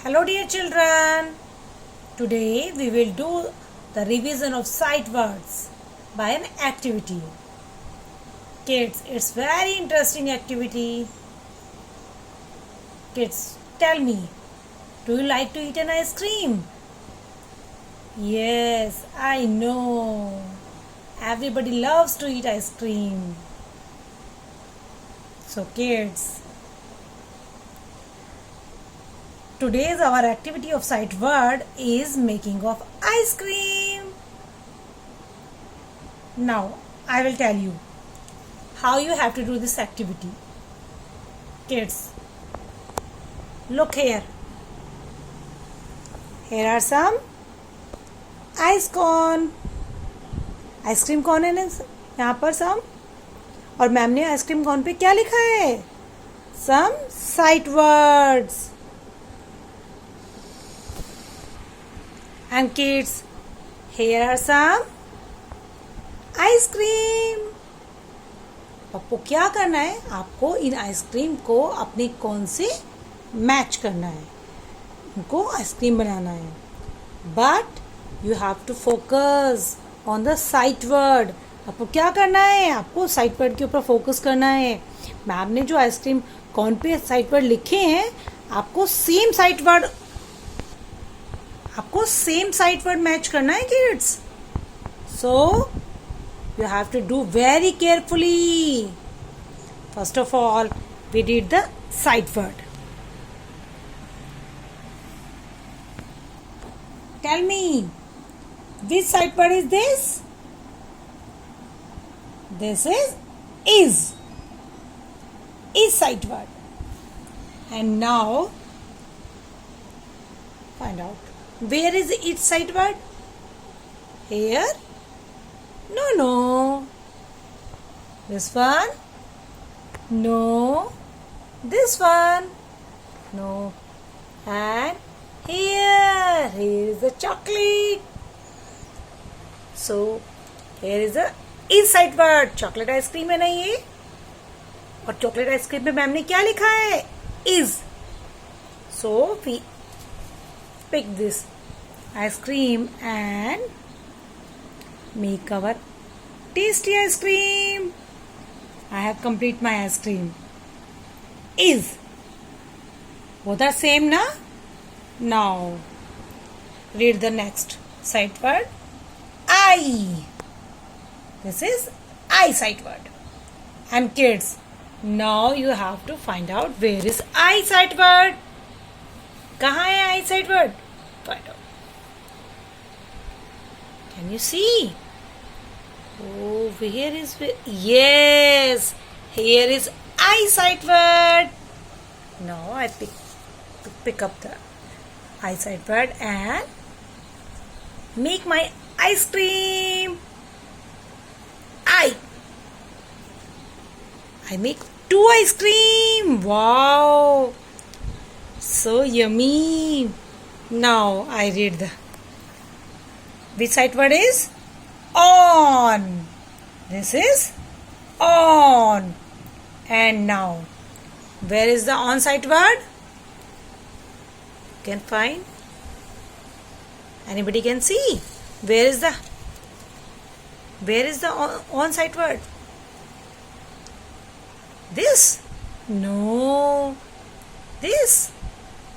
Hello dear children, today we will do the revision of sight words by an activity. Kids, it's very interesting activity. Kids, tell me, do you like to eat an ice cream? Yes, I know. Everybody loves to eat ice cream. So kids, today's our activity of sight word is making of ice cream. Now I will tell you how you have to do this activity. Kids, look here. Here are some ice cone. Ice cream कौन है ना यहाँ पर सम, और ma'am ने ice cream कौन पे क्या लिखा है? Some sight words. And kids, here are some ice cream. आपको क्या करना है? आपको इन आइसक्रीम को अपने कौन से मैच करना है, इनको आइसक्रीम बनाना है. But you have to focus on the sight word. आपको क्या करना है? आपको साइट वर्ड के ऊपर फोकस करना है. मैम ने जो आइसक्रीम कौन पे साइट वर्ड लिखे हैं, आपको सेम साइट वर्ड मैच करना है kids. So you have to do very carefully. First of all we did the sight word. Tell me, which sight word is this? This is sight word. And now find out, where is its sight word? Here? No. This one? No. This one? No. And here is the chocolate. So here is the is sight word. Chocolate ice cream है ना ये, और chocolate ice cream पे ma'am ने क्या लिखा है? is. So we pick this ice cream and make our tasty ice cream. I have complete my ice cream. Is. Both are same na? Now read the next sight word. I. This is I sight word. And kids, now you have to find out where is I sight word. कहाँ है I sight word? Find out. Can you see? Oh, where is yes, here is I sight word. Now I pick up the I sight word and make my ice cream. I make 2 ice cream. Wow, so yummy. Now I read the which sight word is on. This is on. And now where is the on sight word? You can find. Anybody can see? Where is the on sight word? This? No. This?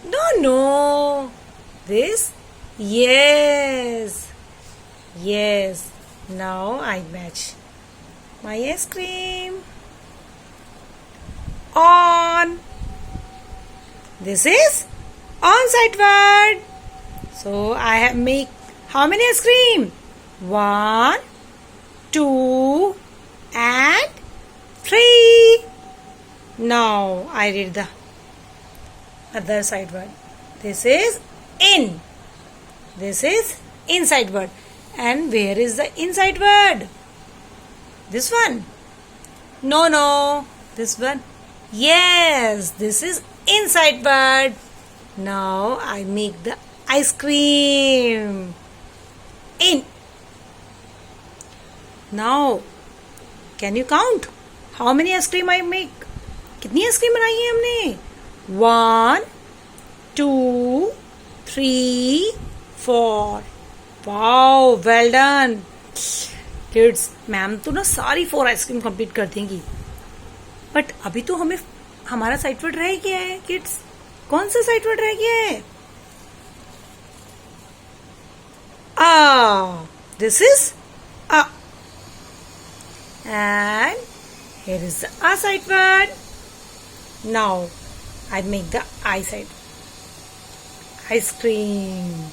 No. This? Yes. Now I match my ice cream. On. This is on sight word. So I have make how many ice cream? 1, 2 and 3. Now I read the other side word. This is in. This is inside word. And where is the inside word? This one? No. This one? Yes, this is inside word. Now I make the ice cream. In. Now can you count how many ice cream I make? कितनी ice cream बनाई है हमने? 1, 2, 3, 4. Wow, well done. Kids, ma'am तो ना सारी 4 ice cream complete कर देंगी. But अभी तो हमें हमारा साइड वर्ड रह गया है किड्स. कौन सा साइड वर्ड रह गया है? आ. This is a. And here is the a side word. Now I make the I side. Ice cream.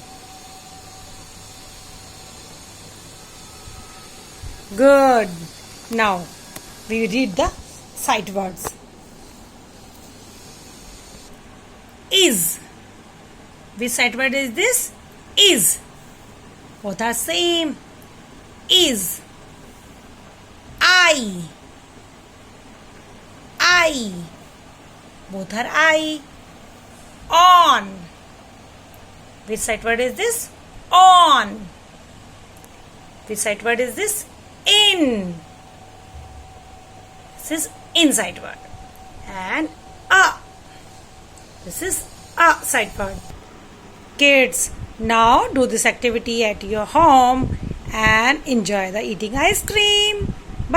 Good. Now we read the sight words. Is. Which sight word is this? Is. Both are same. Is. I. Both are I. On. Which sight word is this? On. Which sight word is this? In. This is inside word. And a. This is a side word. Kids, now do this activity at your home and enjoy the eating ice cream.